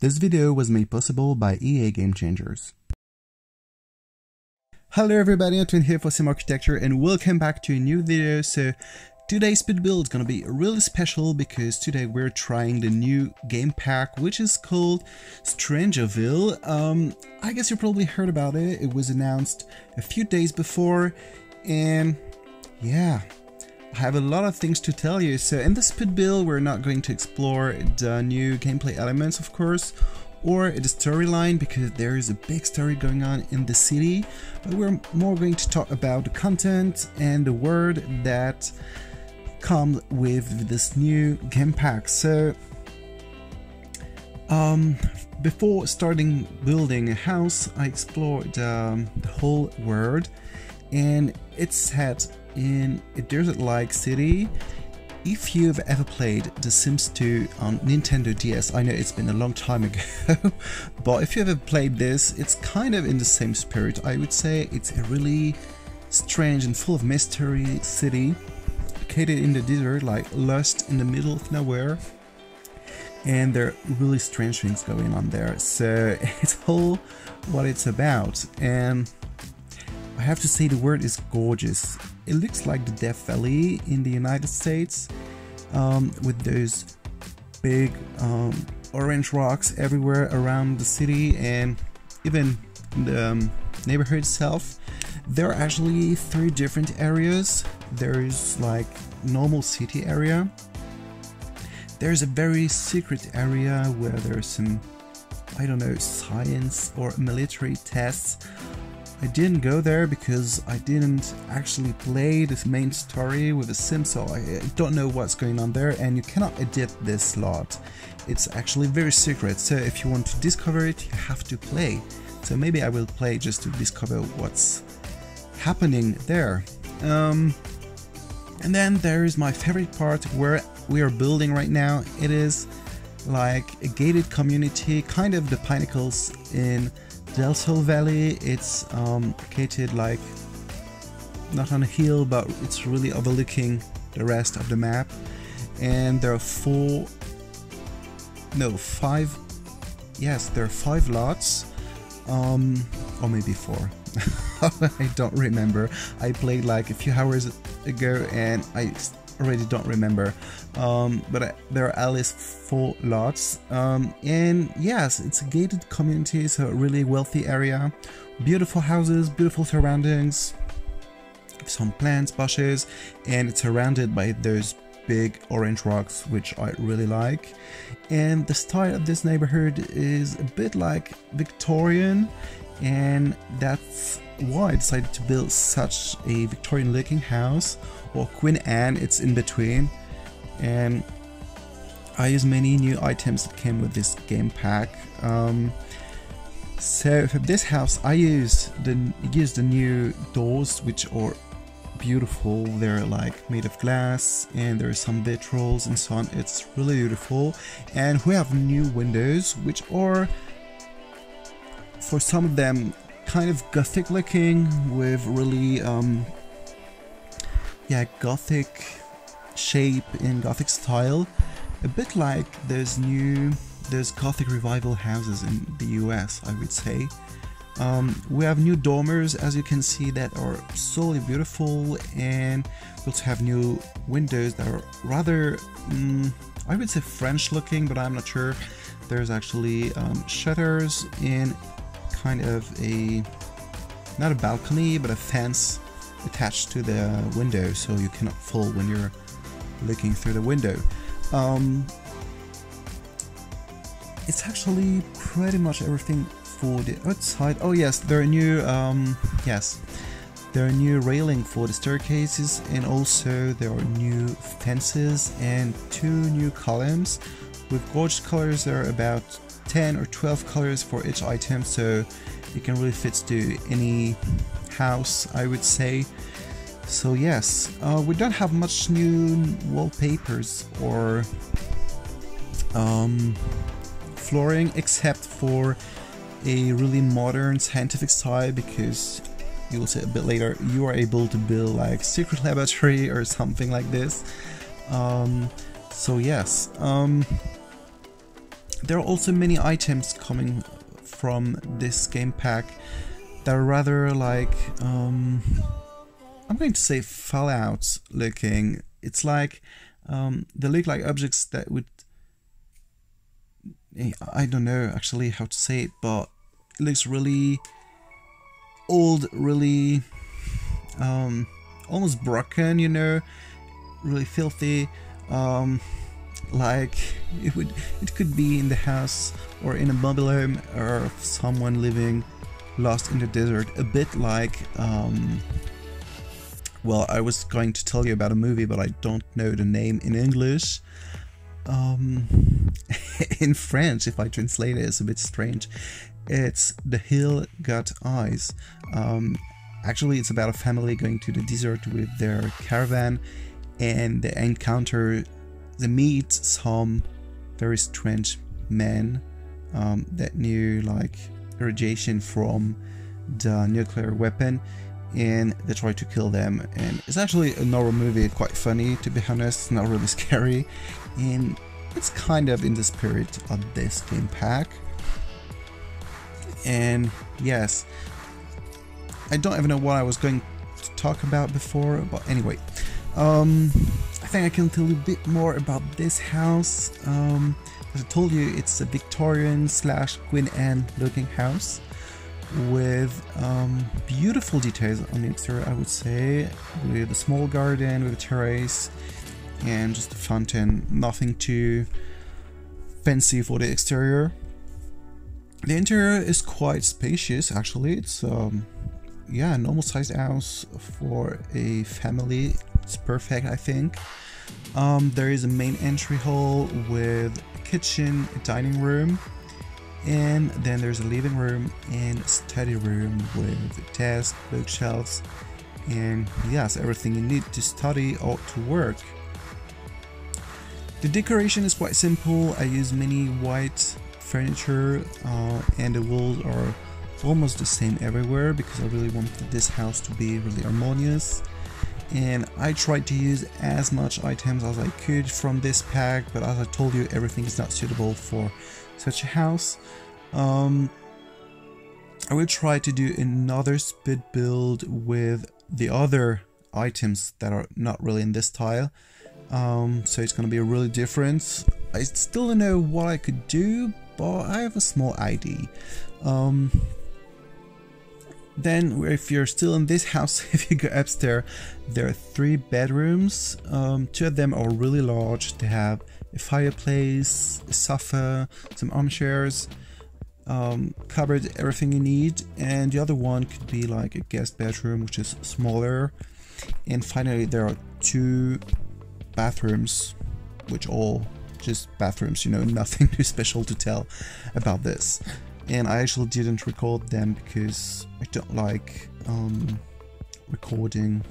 This video was made possible by EA Game Changers. Hello everybody, Antoine here for Simarchitecture and welcome back to a new video. So today's speed build is gonna be really special because today we're trying the new game pack which is called Strangerville. I guess you probably heard about it. It was announced a few days before and yeah, I have a lot of things to tell you. So in this speed build we're not going to explore the new gameplay elements, of course, or the storyline because there is a big story going on in the city, but we're more going to talk about the content and the world that comes with this new game pack. So before starting building a house, I explored the whole world, and it's set in a desert-like city. If you've ever played The Sims 2 on Nintendo DS, I know it's been a long time ago, but if you ever played this, it's kind of in the same spirit. I would say it's a really strange and full of mystery city, located in the desert, like lost in the middle of nowhere, and there are really strange things going on there. So it's all what it's about, and I have to say the world is gorgeous. It looks like the Death Valley in the United States, with those big orange rocks everywhere around the city, and even in the neighborhood itself. There are actually 3 different areas. There is like normal city area. There's a very secret area where there's some, I don't know, science or military tests. I didn't go there because I didn't actually play this main story with a sim, so I don't know what's going on there, and you cannot edit this slot. It's actually very secret, so if you want to discover it, you have to play. So maybe I will play just to discover what's happening there. And then there is my favorite part where we are building right now. It is like a gated community, kind of the pinnacles in Del Sol Valley. It's located like not on a hill, but it's really overlooking the rest of the map, and there are 5 lots, or maybe 4. I don't remember. I played like a few hours ago and I already don't remember, but there are at least 4 lots, and yes, it's a gated community, so a really wealthy area, beautiful houses, beautiful surroundings, some plants, bushes, and it's surrounded by those big orange rocks, which I really like. And the style of this neighborhood is a bit like Victorian, and that's why I decided to build such a Victorian looking house, or Queen Anne, it's in between. And I use many new items that came with this game pack. So for this house I use the new doors, which are beautiful. They're like made of glass, and there's some vitrals and so on. It's really beautiful. And we have new windows, which are, for some of them, kind of gothic looking, with really gothic shape in gothic style, a bit like those gothic revival houses in the US, I would say. We have new dormers, as you can see, that are so beautiful, and we also have new windows that are rather I would say French looking, but I'm not sure. There's actually shutters in kind of a, not a balcony, but a fence attached to the window, so you cannot fall when you're looking through the window. It's actually pretty much everything for the outside. Oh yes, there are new there are new railing for the staircases, and also there are new fences and 2 new columns with gorgeous colors. There are about 10 or 12 colors for each item, so it can really fit to any house, I would say. So yes, we don't have much new wallpapers or flooring, except for a really modern scientific style, because you will see a bit later you are able to build like secret laboratory or something like this. So yes, There are also many items coming from this game pack that are rather like, I'm going to say Fallout looking. It's like, they look like objects that would, I don't know actually how to say it, but it looks really old, really almost broken, you know, really filthy. Like it could be in the house or in a mobile home or someone living lost in the desert, a bit like well, I was going to tell you about a movie, but I don't know the name in English. In French, if I translate it, it's a bit strange. It's The Hill Got Eyes. Actually, it's about a family going to the desert with their caravan, and they meet some very strange men that knew like radiation from the nuclear weapon, and they try to kill them. And it's actually a normal movie, quite funny to be honest, not really scary, and it's kind of in the spirit of this game pack. And yes, I don't even know what I was going to talk about before, but anyway, I think I can tell you a bit more about this house. As I told you, it's a Victorian / Queen Anne looking house with beautiful details on the exterior, I would say, with a small garden, with a terrace, and just a fountain. Nothing too fancy for the exterior. The interior is quite spacious, actually. It's yeah, a normal sized house for a family. It's perfect, I think. There is a main entry hall with a kitchen, a dining room, and then there's a living room and a study room with a desk, bookshelves, and yes, everything you need to study or to work. The decoration is quite simple. I use many white furniture, and the walls are almost the same everywhere because I really wanted this house to be really harmonious. And I tried to use as much items as I could from this pack, but as I told you, everything is not suitable for such a house. I will try to do another speed build with the other items that are not really in this style, so it's gonna be really different. I still don't know what I could do, but I have a small idea. Then, if you're still in this house, if you go upstairs, there are 3 bedrooms. 2 of them are really large. They have a fireplace, a sofa, some armchairs, cupboard, everything you need. And the other one could be like a guest bedroom, which is smaller. And finally, there are 2 bathrooms, which all just bathrooms, you know, nothing too special to tell about this. And I actually didn't record them because I don't like recording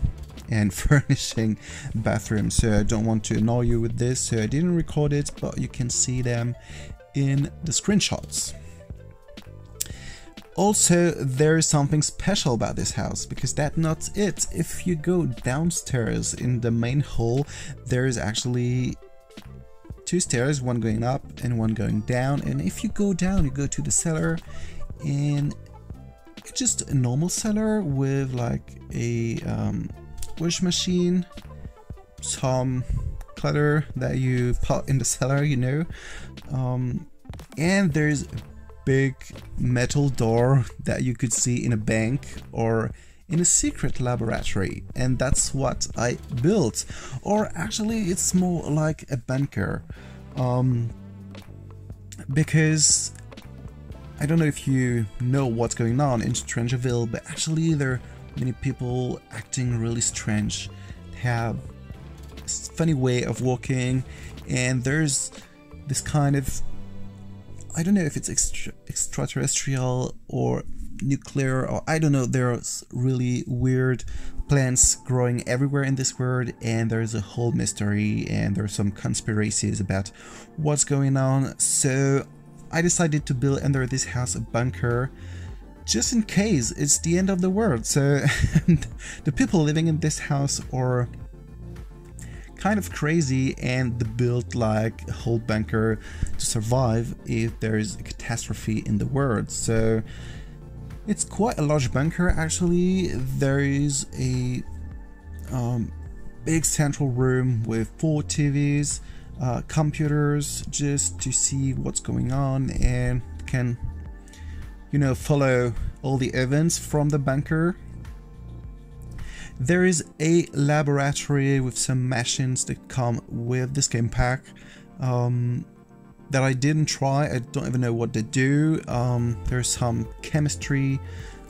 and furnishing bathrooms, so I don't want to annoy you with this, so I didn't record it, but you can see them in the screenshots. Also, there is something special about this house, because that's not it. If you go downstairs in the main hall, there is actually 2 stairs, one going up and one going down, and if you go down, you go to the cellar, and it's just a normal cellar with like a wash machine, some clutter that you put in the cellar, you know, and there's a big metal door that you could see in a bank or in a secret laboratory, and that's what I built. Or actually, it's more like a bunker, because I don't know if you know what's going on in Strangerville, but actually there are many people acting really strange. They have a funny way of walking, and there's this kind of, I don't know if it's extraterrestrial or nuclear, or I don't know, there's really weird plants growing everywhere in this world, and there's a whole mystery, and there's some conspiracies about what's going on. So I decided to build under this house a bunker, just in case it's the end of the world. So the people living in this house are kind of crazy, and they built like a whole bunker to survive if there is a catastrophe in the world. So it's quite a large bunker actually. There is a big central room with 4 TVs, computers, just to see what's going on and can, you know, follow all the events from the bunker. There is a laboratory with some machines that come with this game pack that I didn't try. I don't even know what they do. There's some chemistry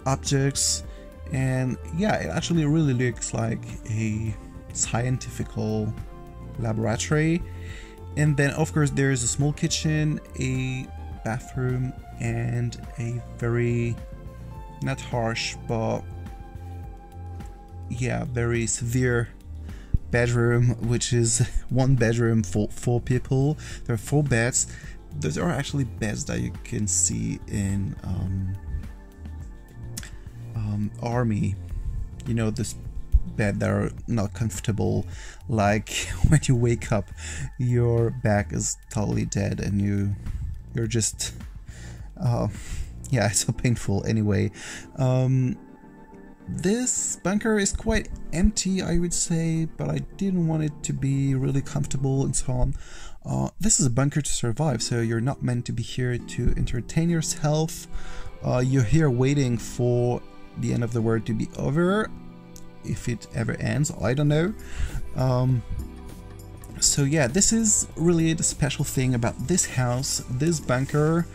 objects, and yeah, it actually really looks like a scientifical laboratory. And then of course there is a small kitchen, a bathroom, and a very, not harsh, but yeah, very severe bedroom, which is 1 bedroom for 4 people. There are 4 beds. Those are actually beds that you can see in army, you know, this bed that are not comfortable, like when you wake up your back is totally dead and you're just yeah, it's so painful. Anyway, this bunker is quite empty, I would say, but I didn't want it to be really comfortable and so on. This is a bunker to survive, so you're not meant to be here to entertain yourself. You're here waiting for the end of the world to be over, if it ever ends, I don't know. So yeah, this is really the special thing about this house, this bunker,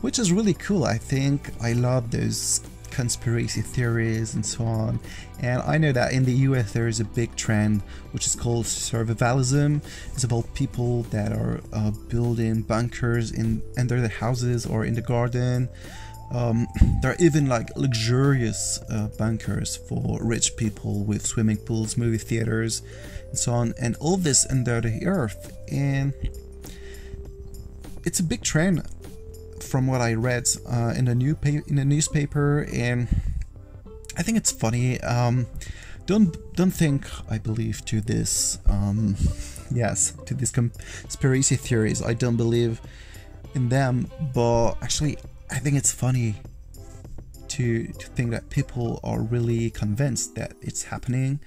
which is really cool. I think I love those conspiracy theories and so on, and I know that in the US there is a big trend which is called survivalism. It's about people that are building bunkers under the houses or in the garden. There are even like luxurious bunkers for rich people with swimming pools, movie theaters, and so on, and all this under the earth. And it's a big trend from what I read in the newspaper, and I think it's funny. Don't think I believe to this. Yes, to these conspiracy theories. I don't believe in them, but actually, I think it's funny to think that people are really convinced that it's happening,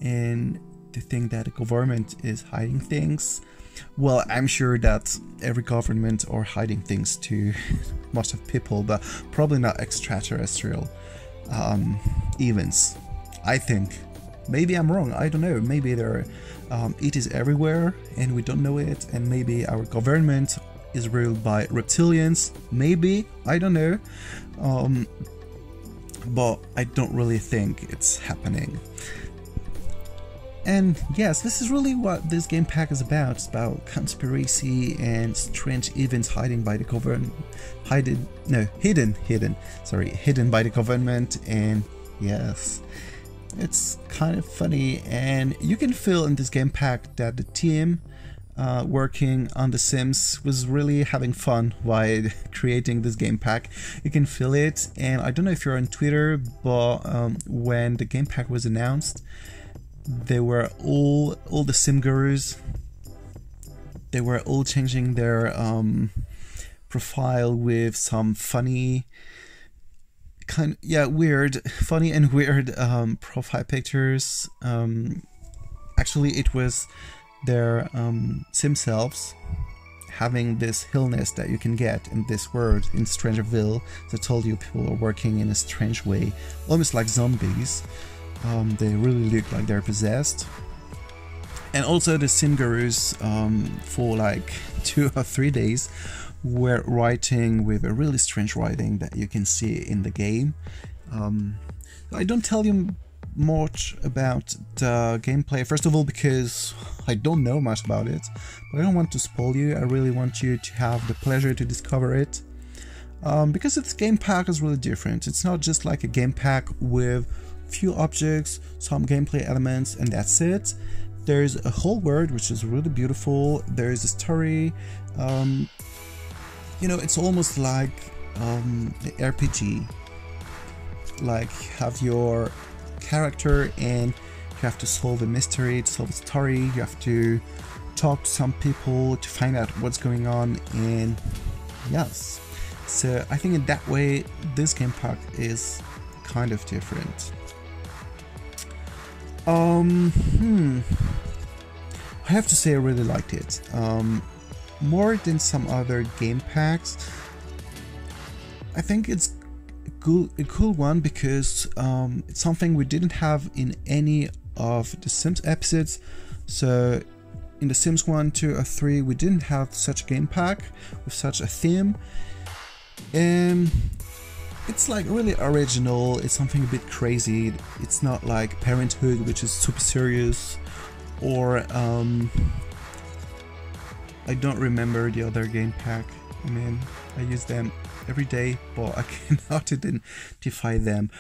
and to think that the government is hiding things. Well, I'm sure that every government are hiding things to most of people, but probably not extraterrestrial events, I think. Maybe I'm wrong, I don't know. Maybe it is everywhere and we don't know it, and maybe our government is ruled by reptilians. Maybe, I don't know. But I don't really think it's happening. And yes, this is really what this game pack is about. It's about conspiracy and strange events hidden by the government. Hidden by the government. And yes, it's kind of funny. And you can feel in this game pack that the team working on The Sims was really having fun while creating this game pack. You can feel it. And I don't know if you're on Twitter, but when the game pack was announced, they were all the sim gurus, they were all changing their profile with some funny funny and weird profile pictures. Actually, it was their sim selves having this illness that you can get in this world, in Strangerville. As I told you, people are working in a strange way, almost like zombies. They really look like they're possessed. And also the sim gurus for like 2 or 3 days were writing with a really strange writing that you can see in the game. I don't tell you much about the gameplay, first of all because I don't know much about it, but I don't want to spoil you. I really want you to have the pleasure to discover it, because this game pack is really different. It's not just like a game pack with few objects, some gameplay elements, and that's it. There's a whole world which is really beautiful. There's a story. You know, it's almost like an RPG. Like, have your character and You have to solve a mystery, to solve a story. You have to talk to some people to find out what's going on. And yes, so I think in that way this game pack is kind of different. I have to say I really liked it. More than some other game packs. I think it's a cool one because it's something we didn't have in any of the Sims episodes. So in the Sims 1, 2 or 3 we didn't have such a game pack with such a theme. It's like really original, it's something a bit crazy. It's not like Parenthood, which is super serious, or I don't remember the other game pack. I mean, I use them every day, but I cannot identify them.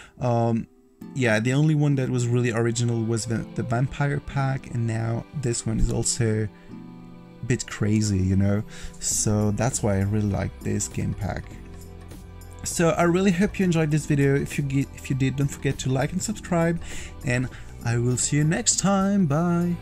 Yeah, the only one that was really original was the Vampire pack, and now this one is also a bit crazy, you know? So that's why I really like this game pack. So I really hope you enjoyed this video. If you did, don't forget to like and subscribe, and I will see you next time. Bye!